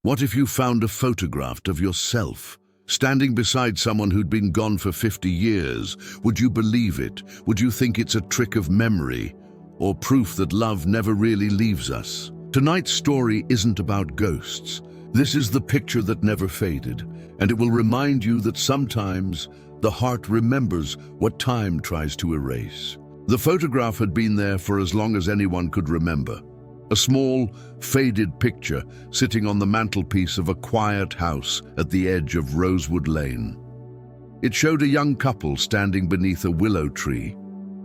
What if you found a photograph of yourself, standing beside someone who'd been gone for 50 years? Would you believe it? Would you think it's a trick of memory, or proof that love never really leaves us? Tonight's story isn't about ghosts. This is the picture that never faded, and it will remind you that sometimes the heart remembers what time tries to erase. The photograph had been there for as long as anyone could remember. A small, faded picture sitting on the mantelpiece of a quiet house at the edge of Rosewood Lane. It showed a young couple standing beneath a willow tree,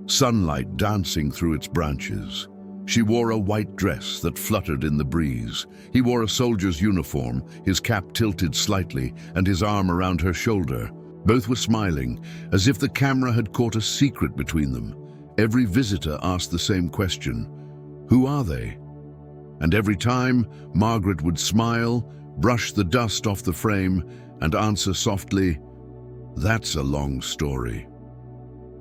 sunlight dancing through its branches. She wore a white dress that fluttered in the breeze. He wore a soldier's uniform, his cap tilted slightly and his arm around her shoulder. Both were smiling, as if the camera had caught a secret between them. Every visitor asked the same question: who are they? And every time, Margaret would smile, brush the dust off the frame, and answer softly, "That's a long story."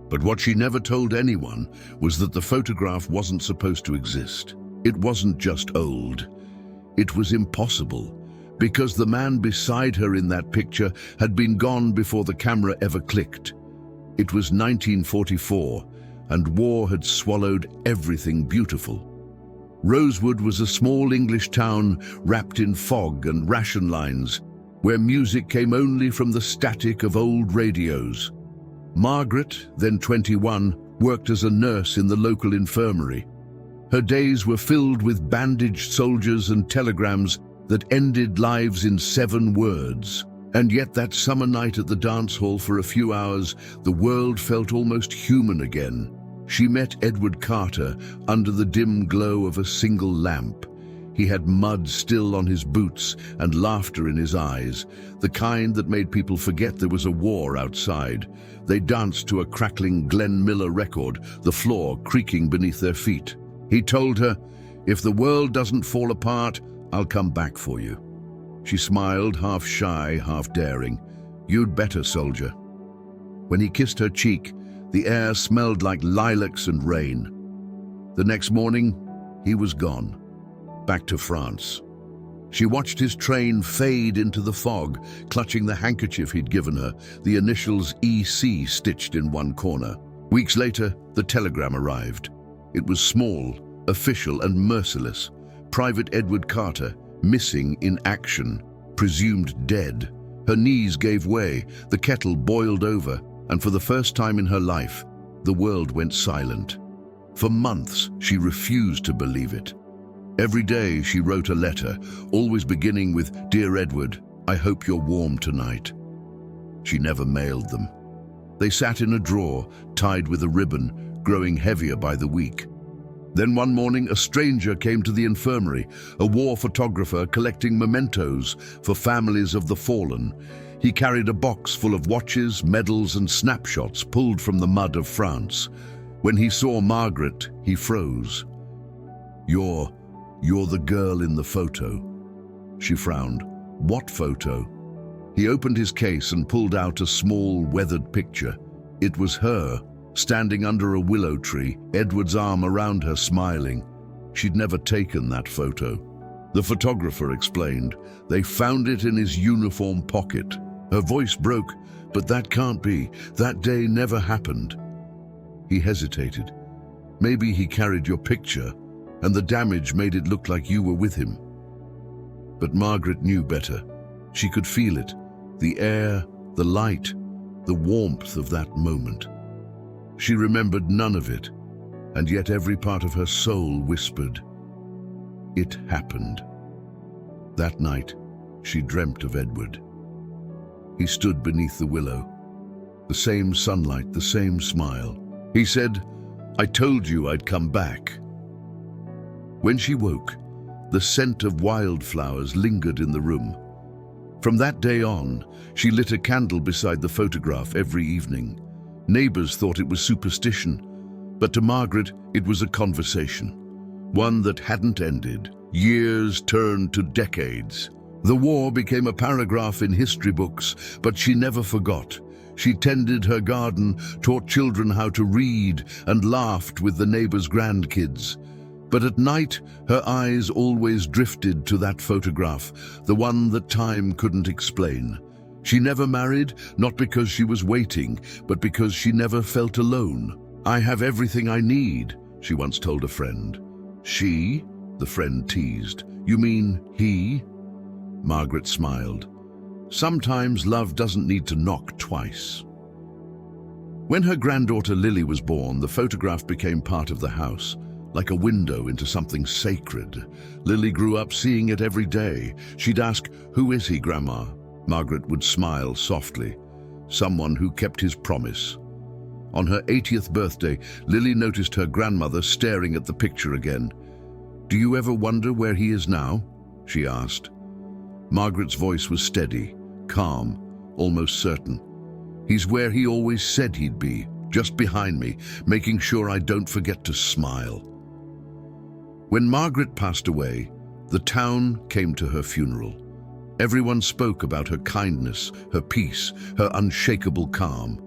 But what she never told anyone was that the photograph wasn't supposed to exist. It wasn't just old. It was impossible, because the man beside her in that picture had been gone before the camera ever clicked. It was 1944, and war had swallowed everything beautiful. Rosewood was a small English town wrapped in fog and ration lines, where music came only from the static of old radios. Margaret, then 21, worked as a nurse in the local infirmary. Her days were filled with bandaged soldiers and telegrams that ended lives in 7 words. And yet that summer night at the dance hall for a few hours, the world felt almost human again. She met Edward Carter under the dim glow of a single lamp. He had mud still on his boots and laughter in his eyes, the kind that made people forget there was a war outside. They danced to a crackling Glenn Miller record, the floor creaking beneath their feet. He told her, "If the world doesn't fall apart, I'll come back for you." She smiled, half shy, half daring. "You'd better, soldier." When he kissed her cheek, the air smelled like lilacs and rain. The next morning, he was gone, back to France. She watched his train fade into the fog, clutching the handkerchief he'd given her, the initials EC stitched in one corner. Weeks later, the telegram arrived. It was small, official, and merciless. Private Edward Carter, missing in action, presumed dead. Her knees gave way, the kettle boiled over, and for the first time in her life, the world went silent. For months, she refused to believe it. Every day she wrote a letter, always beginning with, "Dear Edward, I hope you're warm tonight." She never mailed them. They sat in a drawer, tied with a ribbon, growing heavier by the week. Then one morning, a stranger came to the infirmary, a war photographer collecting mementos for families of the fallen. He carried a box full of watches, medals, and snapshots pulled from the mud of France. When he saw Margaret, he froze. You're the girl in the photo." She frowned. "What photo?" He opened his case and pulled out a small, weathered picture. It was her, standing under a willow tree, Edward's arm around her, smiling. She'd never taken that photo. The photographer explained. "They found it in his uniform pocket." Her voice broke. "But that can't be. That day never happened." He hesitated. "Maybe he carried your picture, and the damage made it look like you were with him." But Margaret knew better. She could feel it, the air, the light, the warmth of that moment. She remembered none of it, and yet every part of her soul whispered, "It happened." That night, she dreamt of Edward. He stood beneath the willow, the same sunlight, the same smile. He said, "I told you I'd come back." When she woke, the scent of wildflowers lingered in the room. From that day on, she lit a candle beside the photograph every evening. Neighbors thought it was superstition, but to Margaret, it was a conversation, one that hadn't ended. Years turned to decades. The war became a paragraph in history books, but she never forgot. She tended her garden, taught children how to read, and laughed with the neighbors' grandkids. But at night, her eyes always drifted to that photograph, the one that time couldn't explain. She never married, not because she was waiting, but because she never felt alone. "I have everything I need," she once told a friend. "She?" the friend teased. "You mean he?" Margaret smiled. Sometimes love doesn't need to knock twice. When her granddaughter Lily was born, the photograph became part of the house, like a window into something sacred. Lily grew up seeing it every day. She'd ask, "Who is he, Grandma?" Margaret would smile softly. "Someone who kept his promise." On her 80th birthday, Lily noticed her grandmother staring at the picture again. "Do you ever wonder where he is now?" she asked. Margaret's voice was steady, calm, almost certain. "He's where he always said he'd be, just behind me, making sure I don't forget to smile." When Margaret passed away, the town came to her funeral. Everyone spoke about her kindness, her peace, her unshakable calm.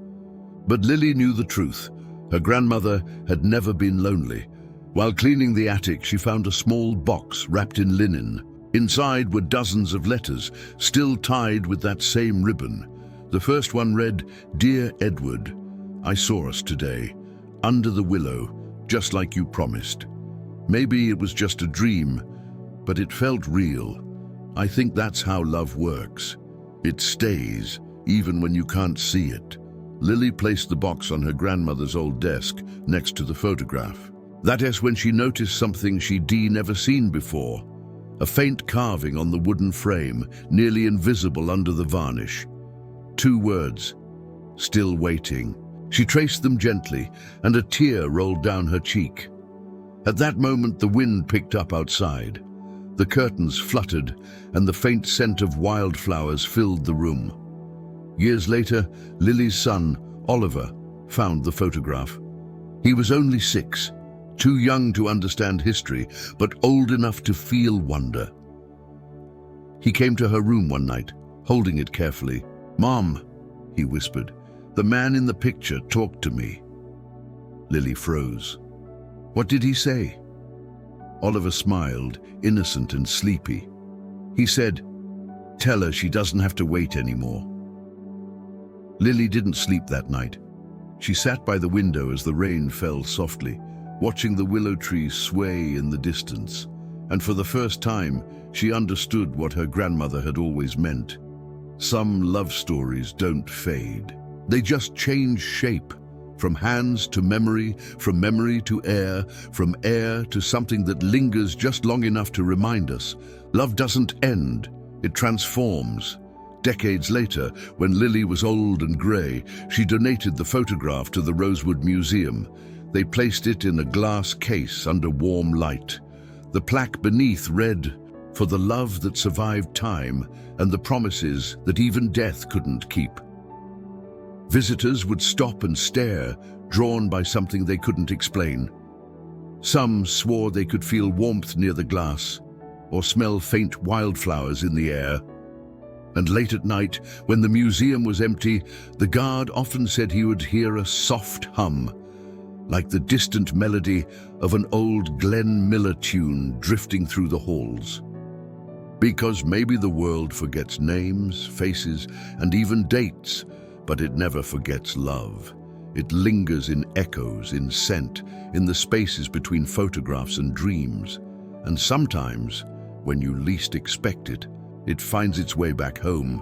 But Lily knew the truth. Her grandmother had never been lonely. While cleaning the attic, she found a small box wrapped in linen. Inside were dozens of letters, still tied with that same ribbon. The first one read, "Dear Edward, I saw us today, under the willow, just like you promised. Maybe it was just a dream, but it felt real. I think that's how love works. It stays, even when you can't see it." Lily placed the box on her grandmother's old desk, next to the photograph. That is when she noticed something she'd never seen before. A faint carving on the wooden frame, nearly invisible under the varnish. 2 words, "Still waiting." She traced them gently, and a tear rolled down her cheek. At that moment, the wind picked up outside. The curtains fluttered, and the faint scent of wildflowers filled the room. Years later, Lily's son, Oliver, found the photograph. He was only 6, too young to understand history, but old enough to feel wonder. He came to her room one night, holding it carefully. "Mom," he whispered, "the man in the picture talked to me." Lily froze. "What did he say?" Oliver smiled, innocent and sleepy. He said, "Tell her she doesn't have to wait anymore." Lily didn't sleep that night. She sat by the window as the rain fell softly, watching the willow trees sway in the distance. And for the first time, she understood what her grandmother had always meant. Some love stories don't fade. They just change shape. From hands to memory, from memory to air, from air to something that lingers just long enough to remind us. Love doesn't end, it transforms. Decades later, when Lily was old and grey, she donated the photograph to the Rosewood Museum. They placed it in a glass case under warm light. The plaque beneath read, "For the love that survived time and the promises that even death couldn't keep." Visitors would stop and stare, drawn by something they couldn't explain. Some swore they could feel warmth near the glass, or smell faint wildflowers in the air. And late at night, when the museum was empty, the guard often said he would hear a soft hum, like the distant melody of an old Glenn Miller tune drifting through the halls. Because maybe the world forgets names, faces, and even dates, but it never forgets love. It lingers in echoes, in scent, in the spaces between photographs and dreams. And sometimes, when you least expect it, it finds its way back home.